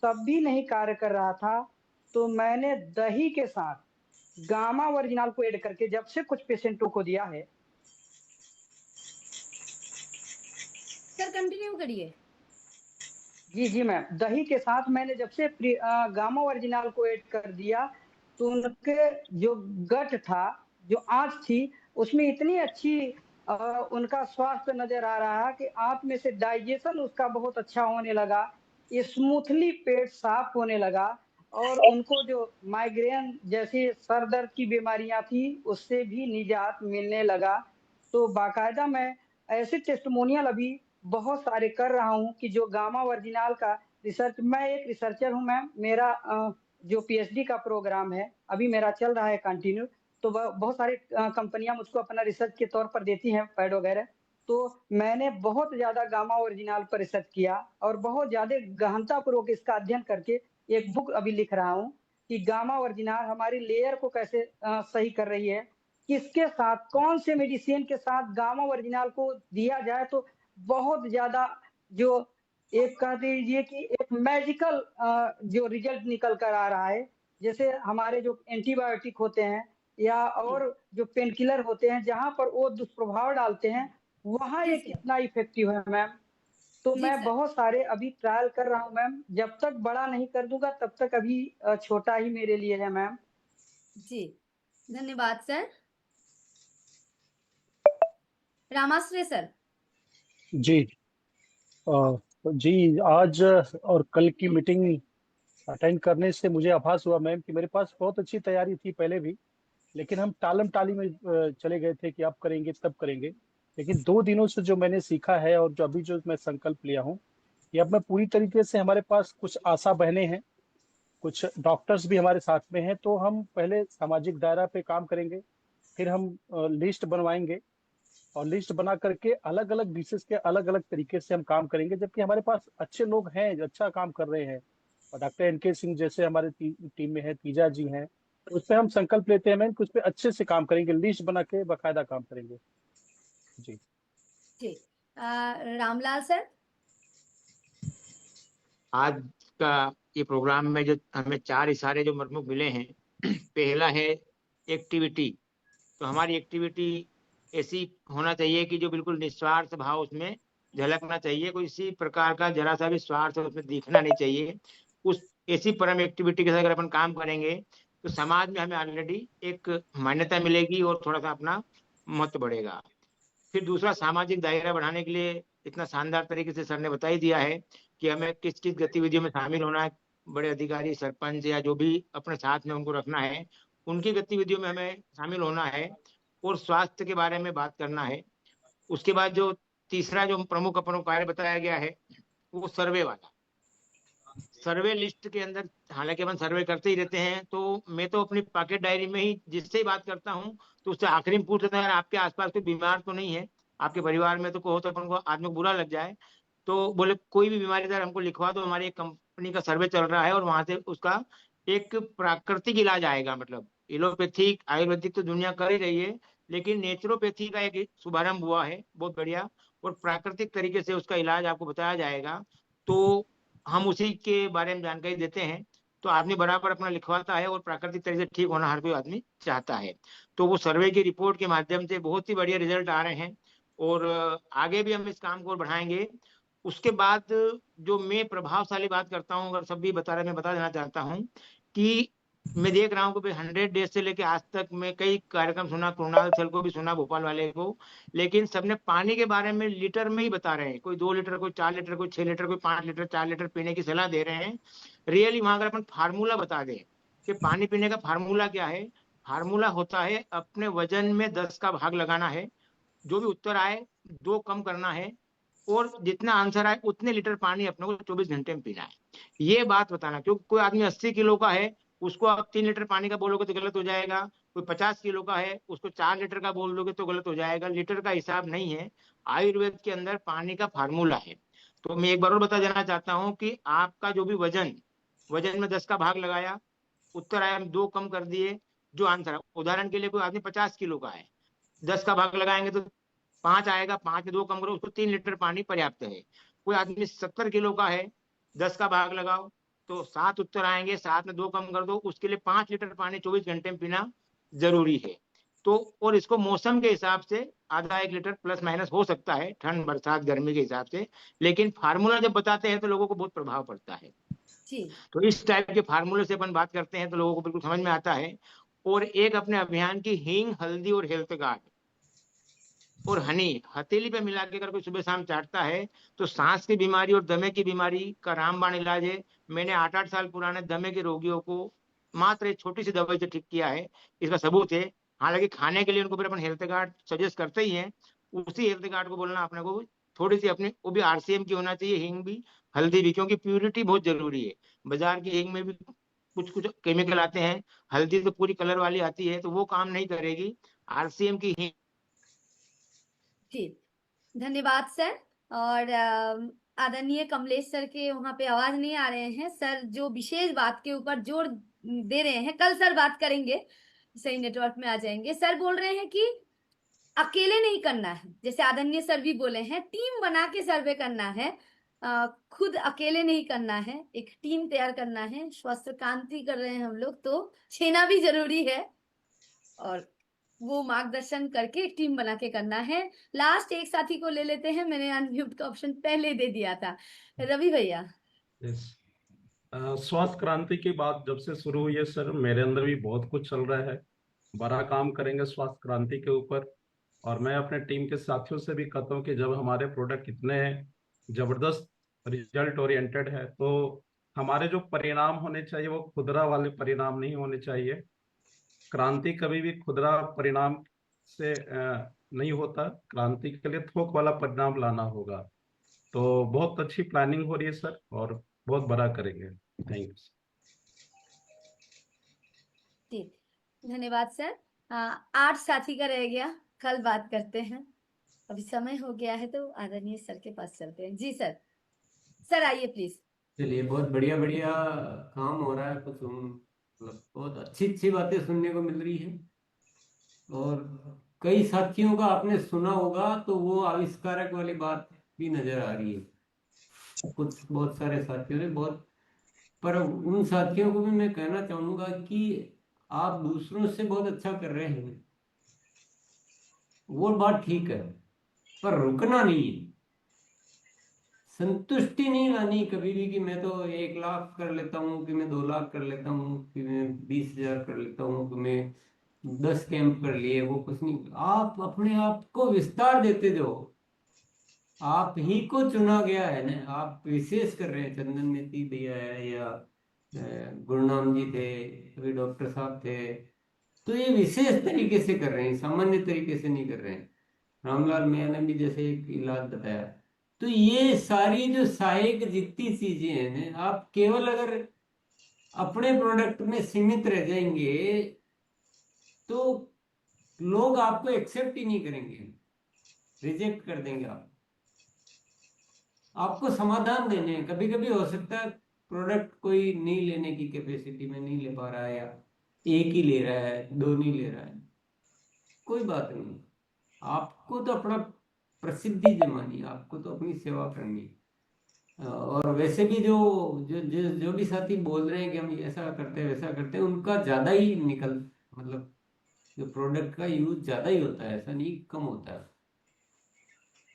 तब भी नहीं कार्य कर रहा था, तो मैंने दही के साथ गामा ओरिजिनल को ऐड करके जब से कुछ पेशेंटों को दिया है। सर कंटिन्यू करिए। जी जी मैम, दही के साथ मैंने जब से गामा ओरिजिनल को ऐड कर दिया तो उनके जो गट था, जो आंत थी, उसमें इतनी अच्छी उनका स्वास्थ्य नजर आ रहा है कि आंत में से डाइजेशन उसका बहुत अच्छा होने लगा, स्मूथली पेट साफ होने लगा और उनको जो माइग्रेन जैसी सर दर्द की बीमारियां थी उससे भी निजात मिलने लगा। तो बाकायदा मैं ऐसे टेस्टिमोनियल अभी बहुत सारे कर रहा हूं कि जो गामा ओरिजिनल का रिसर्च, मैं एक रिसर्चर हूं मैम, मेरा जो पीएचडी का प्रोग्राम है अभी मेरा चल रहा है कंटिन्यू। तो बहुत सारी कंपनियां मुझको अपना रिसर्च के तौर पर देती हैं पैड वगैरह। तो मैंने बहुत ज्यादा गामा ओरिजिनल पर रिसर्च किया और बहुत ज्यादा गहनता पूर्वक इसका अध्ययन करके एक बुक अभी लिख रहा हूँ कि गामा ओरिजिनल हमारी लेयर को कैसे सही कर रही है, किसके साथ कौन से मेडिसिन के साथ गामा ओरिजिनल को दिया जाए तो बहुत ज्यादा जो एक कह दीजिए कि एक मैजिकल जो रिजल्ट निकल कर आ रहा है। जैसे हमारे जो एंटीबायोटिक होते हैं या और जो पेन किलर होते हैं, जहां पर वो दुष्प्रभाव डालते हैं वहाँ जी ये सर। कितना इफेक्टिव है मैम। तो जी मैं सर। बहुत सारे अभी ट्रायल कर रहा हूँ मैम, जब तक बड़ा नहीं कर दूंगा तब तक अभी छोटा ही मेरे लिए है मैम। जी धन्यवाद सर। रामाश्रय सर। जी जी, आज और कल की मीटिंग अटेंड करने से मुझे आभास हुआ मैम कि मेरे पास बहुत अच्छी तैयारी थी पहले भी, लेकिन हम टालम टाली में चले गए थे कि अब करेंगे तब करेंगे। लेकिन 2 दिनों से जो मैंने सीखा है और जो अभी जो मैं संकल्प लिया हूँ कि अब मैं पूरी तरीके से, हमारे पास कुछ आशा बहनें हैं, कुछ डॉक्टर्स भी हमारे साथ में हैं, तो हम पहले सामाजिक दायरा पे काम करेंगे, फिर हम लिस्ट बनवाएंगे और लिस्ट बना करके अलग अलग डिशेस के अलग अलग तरीके से हम काम करेंगे, जबकि हमारे पास अच्छे लोग हैं जो अच्छा काम कर रहे हैं। और डॉक्टर एनके सिंह जैसे हमारे टीम में है, तीजा जी हैं, तो उस पर हम संकल्प लेते हैं मैम कि उस पर अच्छे से काम करेंगे, लिस्ट बना के बाकायदा काम करेंगे। जी जी रामलाल सर। आज का ये प्रोग्राम में जो हमें 4 इशारे जो प्रमुख मिले हैं, पहला है एक्टिविटी। तो हमारी एक्टिविटी ऐसी होना चाहिए कि जो बिल्कुल निस्वार्थ भाव उसमें झलकना चाहिए, कोई इसी प्रकार का जरा सा भी स्वार्थ उसमें दिखना नहीं चाहिए। उस ऐसी परम एक्टिविटी के साथ अगर अपन काम करेंगे तो समाज में हमें ऑलरेडी एक मान्यता मिलेगी और थोड़ा सा अपना महत्व बढ़ेगा। फिर दूसरा, सामाजिक दायरा बढ़ाने के लिए इतना शानदार तरीके से सर ने बता ही दिया है कि हमें किस किस गतिविधियों में शामिल होना है। बड़े अधिकारी, सरपंच या जो भी अपने साथ में उनको रखना है, उनकी गतिविधियों में हमें शामिल होना है और स्वास्थ्य के बारे में बात करना है। उसके बाद जो तीसरा जो प्रमुख अपन को कार्य बताया गया है वो सर्वे वाला। सर्वे लिस्ट के अंदर हालांकि अपन सर्वे करते ही रहते हैं, तो मैं तो अपनी पॉकेट डायरी में ही जिससे ही बात करता हूँ तो उससे आखिरी में पूछ लेता है, आपके आसपास कोई बीमार तो नहीं है, आपके परिवार में तो कोई हो तो अपन को आदमी को बुरा लग जाए, तो बोले कोई भी बीमारी अगर हमको लिखवा दो, हमारी एक कंपनी का सर्वे चल रहा है और वहां से उसका एक प्राकृतिक इलाज आएगा। मतलब एलोपैथिक आयुर्वेदिक तो दुनिया कर ही रही है, लेकिन नेचुरोपैथी का एक शुभारंभ हुआ है बहुत बढ़िया, और प्राकृतिक तरीके से उसका इलाज आपको बताया जाएगा। तो हम उसी के बारे में जानकारी देते हैं, तो आदमी बराबर अपना लिखवाता है और प्राकृतिक तरीके से ठीक होना हर कोई आदमी चाहता है। तो वो सर्वे की रिपोर्ट के माध्यम से बहुत ही बढ़िया रिजल्ट आ रहे हैं और आगे भी हम इस काम को बढ़ाएंगे। उसके बाद जो मैं प्रभावशाली बात करता हूँ, अगर सब भी बता रहे, मैं बता देना चाहता हूँ कि मैं देख रहा हूँ कि 100 डेज से लेके आज तक मैं कई कार्यक्रम सुना, कृणाल सर को भी सुना, भोपाल वाले को, लेकिन सबने पानी के बारे में लीटर में ही बता रहे हैं। कोई 2 लीटर, कोई 4 लीटर, कोई 6 लीटर, कोई 5 लीटर, 4 लीटर पीने की सलाह दे रहे हैं। रियली वहां अगर अपन फार्मूला बता दें कि पानी पीने का फार्मूला क्या है, फार्मूला होता है अपने वजन में 10 का भाग लगाना है, जो भी उत्तर आए 2 कम करना है, और जितना आंसर आए उतने लीटर पानी अपने को 24 घंटे में पीना है। ये बात बताना, क्योंकि कोई आदमी 80 किलो का है, उसको आप 3 लीटर पानी का बोलोगे तो गलत हो जाएगा। कोई 50 किलो का है, उसको 4 लीटर का बोल दोगे तो गलत हो जाएगा। लीटर का हिसाब नहीं है, आयुर्वेद के अंदर पानी का फार्मूला है। तो मैं एक बार और बता देना चाहता हूँ कि आपका जो भी वजन, वजन में 10 का भाग लगाया, उत्तर आया, हम 2 कम कर दिए, जो आंसर है, उदाहरण के लिए कोई आदमी 50 किलो का है, 10 का भाग लगाएंगे तो 5 आएगा, 5 में 2 कम करो, उसको 3 लीटर पानी पर्याप्त है। कोई आदमी 70 किलो का है, 10 का भाग लगाओ तो 7 उत्तर आएंगे, 7 में 2 कम कर दो, उसके लिए 5 लीटर पानी 24 घंटे में पीना जरूरी है। तो और इसको मौसम के हिसाब से आधा 1 लीटर प्लस माइनस हो सकता है, ठंड बरसात गर्मी के हिसाब से, लेकिन फार्मूला जब बताते हैं तो लोगों को बहुत प्रभाव पड़ता है। जी तो इस टाइप के फार्मूले से अपन बात करते हैं तो लोगों को बिल्कुल समझ में आता है। और एक अपने अभियान की हींग, हल्दी और हेल्थ कार्ड और हनी हथेली पे मिला के अगर कोई सुबह शाम चाटता है तो सांस की बीमारी और दमे की बीमारी का रामबाण इलाज है। मैंने 8-8 साल पुराने दमे के रोगियों को मात्र एक छोटी सी दवाई से ठीक किया है, इसका सबूत है। हालांकि खाने के लिए उनको फिर अपन हेल्थ कार्ड सजेस्ट करते ही हैं, उसी हेल्थ कार्ड को बोलना अपने को थोड़ी सी अपनी, वो भी आरसीएम की होना चाहिए, हींग भी हल्दी भी, क्योंकि प्यूरिटी बहुत जरूरी है। बाजार की हींग में भी कुछ कुछ केमिकल आते हैं, हल्दी तो पूरी कलर वाली आती है, तो वो काम नहीं करेगी। आरसीएम की हींग। जी धन्यवाद सर। और आदरणीय कमलेश सर के वहां पे आवाज नहीं आ रहे हैं। सर जो विशेष बात के ऊपर जोर दे रहे हैं, कल सर बात करेंगे, सही नेटवर्क में आ जाएंगे। सर बोल रहे हैं कि अकेले नहीं करना है, जैसे आदरणीय सर भी बोले हैं, टीम बना के सर्वे करना है, खुद अकेले नहीं करना है, एक टीम तैयार करना है। स्वास्थ्य क्रांति कर रहे हैं हम लोग तो छेना भी जरूरी है। और वो मार्गदर्शन करके एक टीम बना के करना है। लास्ट एक साथी को ले लेते हैं, मैंने अनम्यूट का ऑप्शन पहले दे दिया था। रवि भैया। यस, स्वास्थ्य क्रांति की बात जब से शुरू हुई है सर, मेरे अंदर भी बहुत कुछ चल रहा है। बड़ा काम करेंगे स्वास्थ्य क्रांति के ऊपर। और मैं अपने टीम के साथियों से भी कहता हूँ कि जब हमारे प्रोडक्ट इतने जबरदस्त रिजल्ट ओरिएंटेड है, तो हमारे जो परिणाम होने चाहिए वो खुदरा वाले परिणाम नहीं होने चाहिए। क्रांति कभी भी खुदरा परिणाम से नहीं होता। क्रांति के लिए थोक वाला परिणाम लाना होगा। तो बहुत अच्छी प्लानिंग हो रही है सर, और बहुत बड़ा करेंगे। Thank you. ठीक, धन्यवाद सर। 8 साथी का रह गया, कल बात करते हैं। अभी समय हो गया है तो आदरणीय सर के पास चलते हैं। जी सर, सर आइए प्लीज। चलिए, बहुत बढ़िया बढ़िया काम हो रहा है। कुछ मतलब बहुत अच्छी अच्छी बातें सुनने को मिल रही है। और कई साथियों का आपने सुना होगा तो वो आविष्कारक वाली बात भी नजर आ रही है। कुछ बहुत सारे साथियों ने बहुत, पर उन साथियों को भी मैं कहना चाहूंगा कि आप दूसरों से बहुत अच्छा कर रहे हैं, वो बात ठीक है, पर रुकना नहीं है। संतुष्टि नहीं लानी कभी भी कि मैं तो 1 लाख कर लेता हूँ, कि मैं 2 लाख कर लेता हूँ, कि मैं 20,000 कर लेता हूँ, कि मैं 10 कैंप कर लिए। वो कुछ नहीं, आप अपने आप को विस्तार देते जाओ। आप ही को चुना गया है ना, आप विशेष कर रहे हैं। चंदन नेती भैया है, या गुरनाम जी थे, अभी डॉक्टर साहब थे, तो ये विशेष तरीके से कर रहे हैं, सामान्य तरीके से नहीं कर रहे हैं। रामलाल मियाँ ने भी जैसे एक इलाज बताया। तो ये सारी जो सहायक जितनी चीजें हैं ना, आप केवल अगर अपने प्रोडक्ट में सीमित रह जाएंगे तो लोग आपको एक्सेप्ट ही नहीं करेंगे, रिजेक्ट कर देंगे। आपको समाधान देने हैं। कभी कभी हो सकता है प्रोडक्ट कोई नहीं लेने की कैपेसिटी में नहीं ले पा रहा है, या एक ही ले रहा है, 2 नहीं ले रहा है, कोई बात नहीं। आपको तो अपना प्रसिद्धि जमानी, आपको तो अपनी सेवा करनी। और वैसे भी जो जो जो जो भी साथी बोल रहे हैं कि हम ऐसा करते हैं वैसा करते हैं, उनका ज्यादा ही मतलब जो प्रोडक्ट का यूज ज्यादा ही होता है, ऐसा नहीं कम होता है।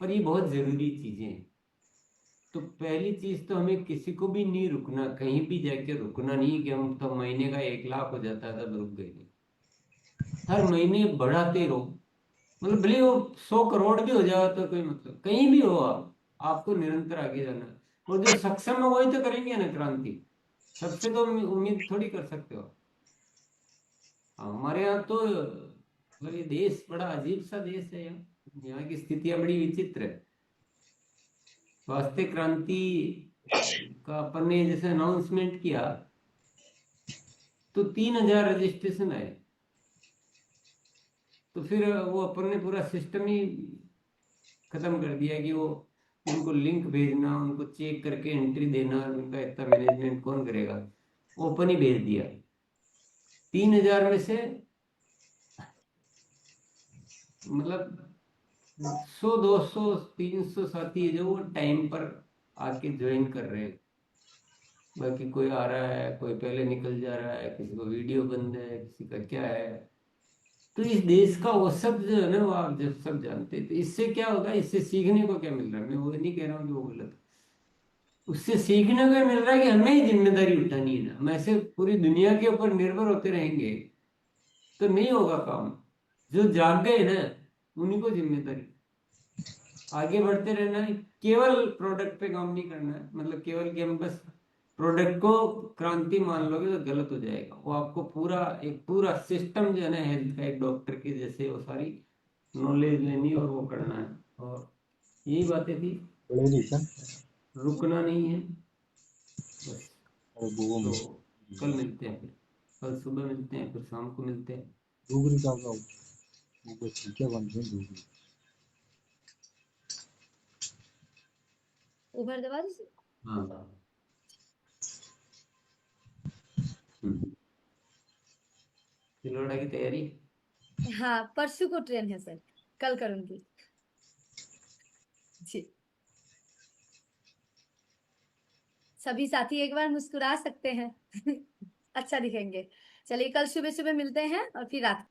पर ये बहुत जरूरी चीजें हैं। तो पहली चीज तो हमें किसी को भी नहीं रुकना, कहीं भी जाके रुकना नहीं कि हम तो महीने का 1 लाख हो जाता है तब रुक गए। हर महीने बढ़ाते रहो। मतलब भले वो 100 करोड़ भी हो जाए तो कोई मतलब, कहीं भी हो आपको निरंतर आगे जाना है। और जो सक्षम है वही तो करेंगे ना क्रांति। सबसे तो उम्मीद थोड़ी कर सकते हो। हमारे यहाँ तो मतलब ये देश बड़ा अजीब सा देश है। यहाँ की स्थितियां बड़ी विचित्र है। स्वास्थ्य क्रांति का अपन ने जैसे अनाउंसमेंट किया तो 3,000 रजिस्ट्रेशन आए। तो फिर वो अपन ने पूरा सिस्टम ही खत्म कर दिया कि वो उनको लिंक भेजना, उनको चेक करके एंट्री देना, उनका इतना मैनेजमेंट कौन करेगा। ओपन ही भेज दिया। 3,000 में से मतलब 100, 200, 300 साथी जो वो टाइम पर आके ज्वाइन कर रहे हैं। बाकी कोई आ रहा है, कोई पहले निकल जा रहा है, किसी को वीडियो बंद है, किसी का क्या है। तो इस देश का वो सब जो है ना, वो आप जब सब जानते हैं। तो इससे क्या होगा, इससे सीखने को क्या मिल रहा है। मैं वो नहीं कह रहा हूँ कि वो गलत, उससे सीखने को मिल रहा है कि हमें ही जिम्मेदारी उठानी है ना। हम ऐसे पूरी दुनिया के ऊपर निर्भर होते रहेंगे तो नहीं होगा काम। जो जाग गए ना उन्हीं को जिम्मेदारी, आगे बढ़ते रहना है। केवल प्रोडक्ट पे काम नहीं करना है, मतलब केवल कि हम बस प्रोडक्ट को क्रांति मान लोगे तो गलत हो जाएगा। वो आपको एक पूरा सिस्टम जो है ना हेल्थ का, एक डॉक्टर के जैसे वो सारी नॉलेज लेनी और वो करना है। और यही बातें थी, रुकना नहीं है बस। तो कल मिलते हैं, फिर कल सुबह मिलते हैं, फिर शाम को मिलते हैं। उभर दबा दीजिए। हाँ, तिलोड़ा की तैयारी। हाँ, परसों को ट्रेन है सर, कल करूंगी जी। सभी साथी एक बार मुस्कुरा सकते हैं अच्छा दिखेंगे। चलिए कल सुबह सुबह मिलते हैं और फिर रात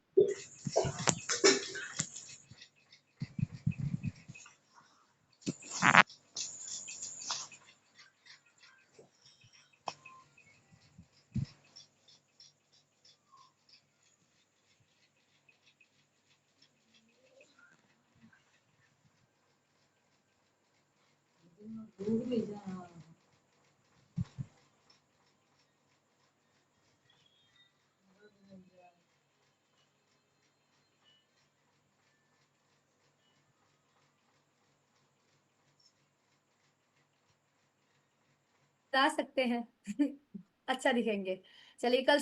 बता सकते हैं अच्छा दिखेंगे। चलिए कल